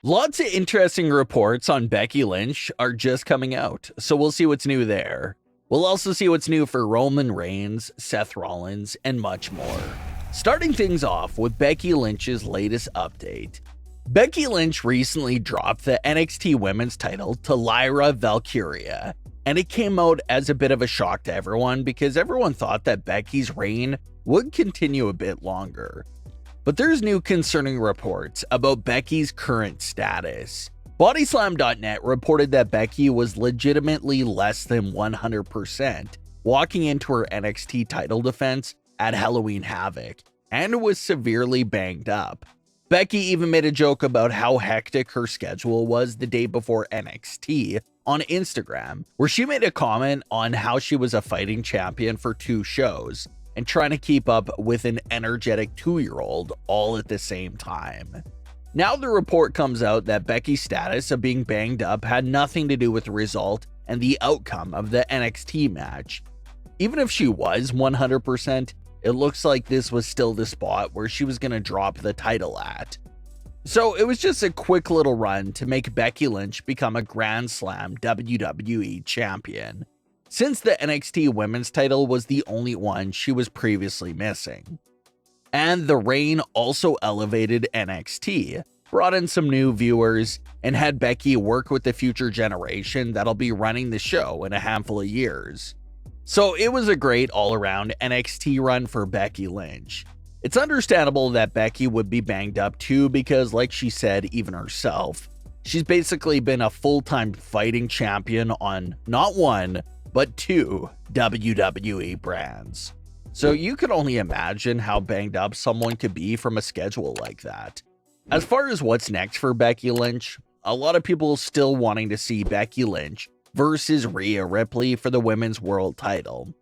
Lots of interesting reports on Becky Lynch are just coming out, so we'll see what's new there. We'll also see what's new for Roman Reigns, Seth Rollins, and much more. Starting things off with Becky Lynch's latest update. Becky Lynch recently dropped the NXT Women's title to Lyra Valkyria, and it came out as a bit of a shock to everyone because everyone thought that Becky's reign would continue a bit longer. But there's new concerning reports about Becky's current status. Bodyslam.net reported that Becky was legitimately less than 100% walking into her NXT title defense at Halloween Havoc and was severely banged up. Becky even made a joke about how hectic her schedule was the day before NXT on Instagram, where she made a comment on how she was a fighting champion for 2 shows and trying to keep up with an energetic 2-year-old all at the same time. Now the report comes out that Becky's status of being banged up had nothing to do with the result and the outcome of the NXT match. Even if she was 100%, it looks like this was still the spot where she was going to drop the title at. So it was just a quick little run to make Becky Lynch become a Grand Slam WWE champion, since the NXT Women's title was the only one she was previously missing. And the reign also elevated NXT, brought in some new viewers, and had Becky work with the future generation that'll be running the show in a handful of years. So it was a great all-around NXT run for Becky Lynch. It's understandable that Becky would be banged up too because, like she said even herself, she's basically been a full-time fighting champion on not 1, but 2 WWE brands. So you could only imagine how banged up someone could be from a schedule like that. As far as what's next for Becky Lynch, a lot of people still wanting to see Becky Lynch versus Rhea Ripley for the Women's World title,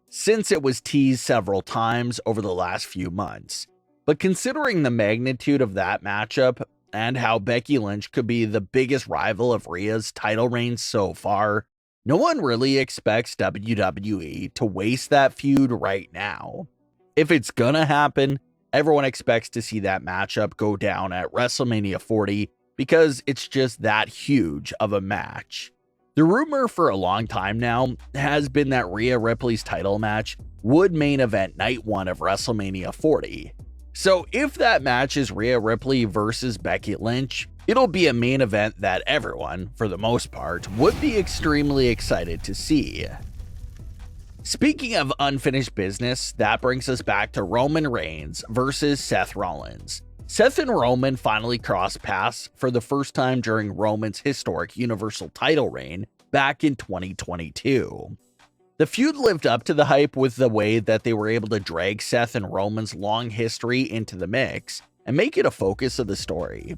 since it was teased several times over the last few months. But considering the magnitude of that matchup and how Becky Lynch could be the biggest rival of Rhea's title reign so far, no one really expects WWE to waste that feud right now. If it's gonna happen, everyone expects to see that matchup go down at WrestleMania 40 because it's just that huge of a match. The rumor for a long time now has been that Rhea Ripley's title match would main event night 1 of WrestleMania 40. So if that match is Rhea Ripley versus Becky Lynch, it'll be a main event that everyone, for the most part, would be extremely excited to see. Speaking of unfinished business, that brings us back to Roman Reigns versus Seth Rollins. Seth and Roman finally crossed paths for the first time during Roman's historic Universal title reign back in 2022. The feud lived up to the hype with the way that they were able to drag Seth and Roman's long history into the mix and make it a focus of the story.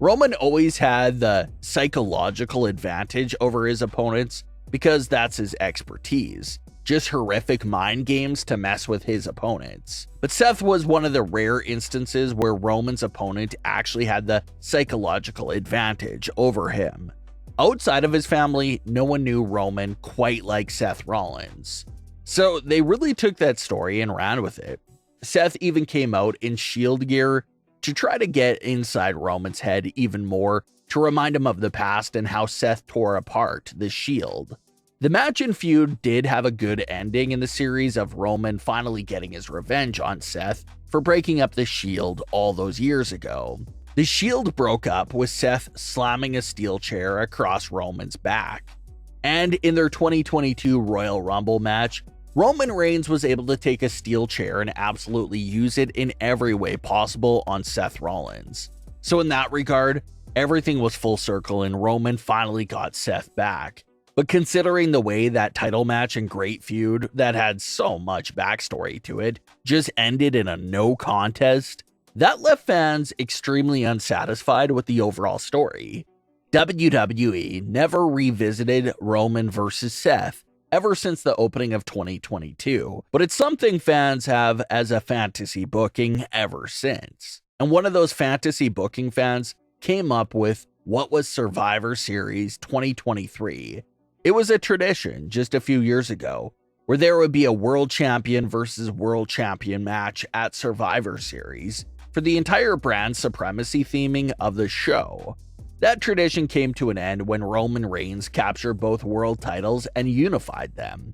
Roman always had the psychological advantage over his opponents because that's his expertise. Just horrific mind games to mess with his opponents. But Seth was one of the rare instances where Roman's opponent actually had the psychological advantage over him. Outside of his family, no one knew Roman quite like Seth Rollins. So they really took that story and ran with it. Seth even came out in Shield gear to try to get inside Roman's head even more, to remind him of the past and how Seth tore apart the Shield. The match and feud did have a good ending in the series of Roman finally getting his revenge on Seth for breaking up the Shield all those years ago. The Shield broke up with Seth slamming a steel chair across Roman's back. And in their 2022 Royal Rumble match, Roman Reigns was able to take a steel chair and absolutely use it in every way possible on Seth Rollins. So in that regard, everything was full circle and Roman finally got Seth back. But considering the way that title match and great feud that had so much backstory to it just ended in a no contest, that left fans extremely unsatisfied with the overall story. WWE never revisited Roman versus Seth ever since the opening of 2022, but it's something fans have as a fantasy booking ever since. And one of those fantasy booking fans came up with what was Survivor Series 2023. It was a tradition just a few years ago where there would be a world champion versus world champion match at Survivor Series for the entire brand supremacy theming of the show. That tradition came to an end when Roman Reigns captured both world titles and unified them.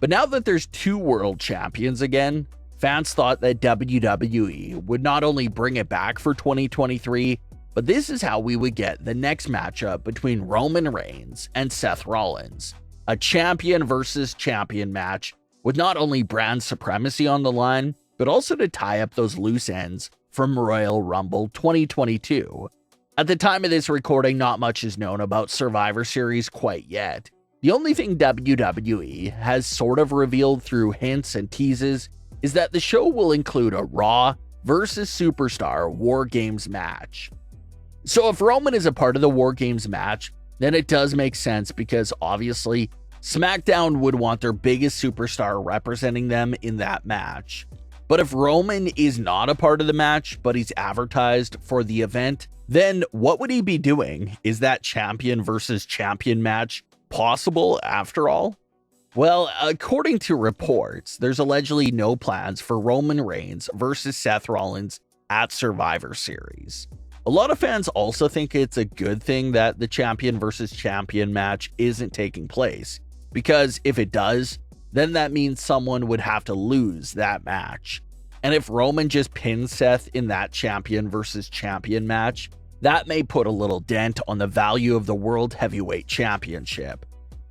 But now that there's two world champions again, fans thought that WWE would not only bring it back for 2023, but this is how we would get the next matchup between Roman Reigns and Seth Rollins. A champion versus champion match with not only brand supremacy on the line, but also to tie up those loose ends from Royal Rumble 2022. At the time of this recording, not much is known about Survivor Series quite yet. The only thing WWE has sort of revealed through hints and teases is that the show will include a Raw versus Superstar War Games match. So if Roman is a part of the War Games match, then it does make sense because obviously SmackDown would want their biggest superstar representing them in that match. But if Roman is not a part of the match, but he's advertised for the event, then what would he be doing? Is that champion versus champion match possible after all? Well, according to reports, there's allegedly no plans for Roman Reigns versus Seth Rollins at Survivor Series. A lot of fans also think it's a good thing that the champion versus champion match isn't taking place, because if it does, then that means someone would have to lose that match. And if Roman just pins Seth in that champion versus champion match, that may put a little dent on the value of the World Heavyweight Championship.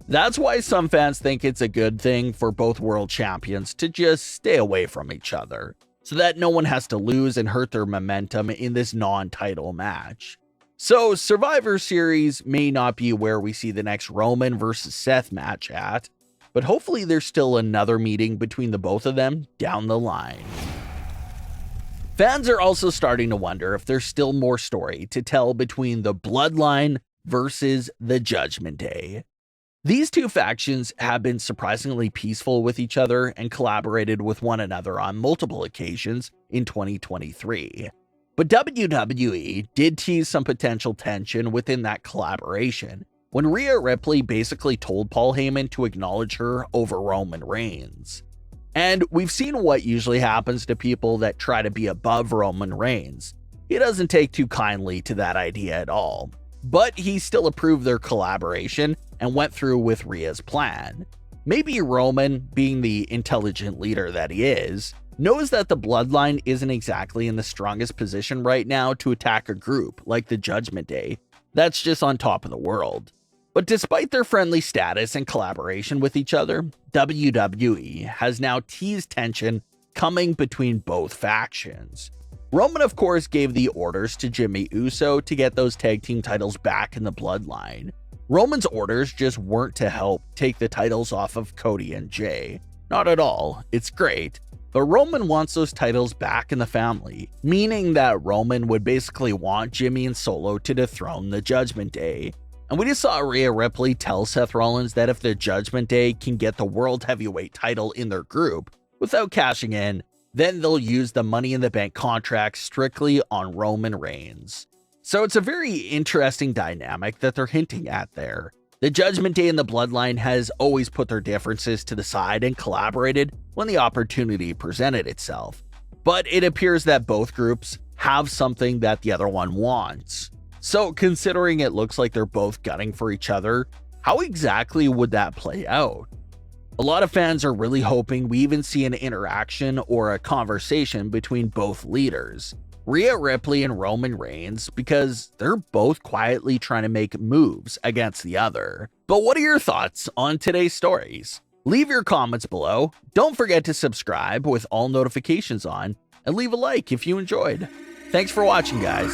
That's why some fans think it's a good thing for both world champions to just stay away from each other, so that no one has to lose and hurt their momentum in this non-title match. So Survivor Series may not be where we see the next Roman versus Seth match at, but hopefully there's still another meeting between the both of them down the line. Fans are also starting to wonder if there's still more story to tell between the Bloodline versus the Judgment Day. These two factions have been surprisingly peaceful with each other and collaborated with one another on multiple occasions in 2023. But WWE did tease some potential tension within that collaboration when Rhea Ripley basically told Paul Heyman to acknowledge her over Roman Reigns. And we've seen what usually happens to people that try to be above Roman Reigns. He doesn't take too kindly to that idea at all. But he still approved their collaboration and went through with Rhea's plan. Maybe Roman, being the intelligent leader that he is, knows that the Bloodline isn't exactly in the strongest position right now to attack a group like the Judgment Day that's just on top of the world. But despite their friendly status and collaboration with each other, WWE has now teased tension coming between both factions. Roman, of course, gave the orders to Jimmy Uso to get those tag team titles back in the Bloodline. Roman's orders just weren't to help take the titles off of Cody and Jay. Not at all, it's great. But Roman wants those titles back in the family, meaning that Roman would basically want Jimmy and Solo to dethrone the Judgment Day. And we just saw Rhea Ripley tell Seth Rollins that if the Judgment Day can get the World Heavyweight title in their group without cashing in, then they'll use the Money in the Bank contract strictly on Roman Reigns. So it's a very interesting dynamic that they're hinting at there. The Judgment Day and the Bloodline has always put their differences to the side and collaborated when the opportunity presented itself. But it appears that both groups have something that the other one wants. So considering it looks like they're both gunning for each other, how exactly would that play out? A lot of fans are really hoping we even see an interaction or a conversation between both leaders, Rhea Ripley and Roman Reigns, because they're both quietly trying to make moves against the other. But what are your thoughts on today's stories? Leave your comments below. Don't forget to subscribe with all notifications on, and leave a like if you enjoyed. Thanks for watching, guys.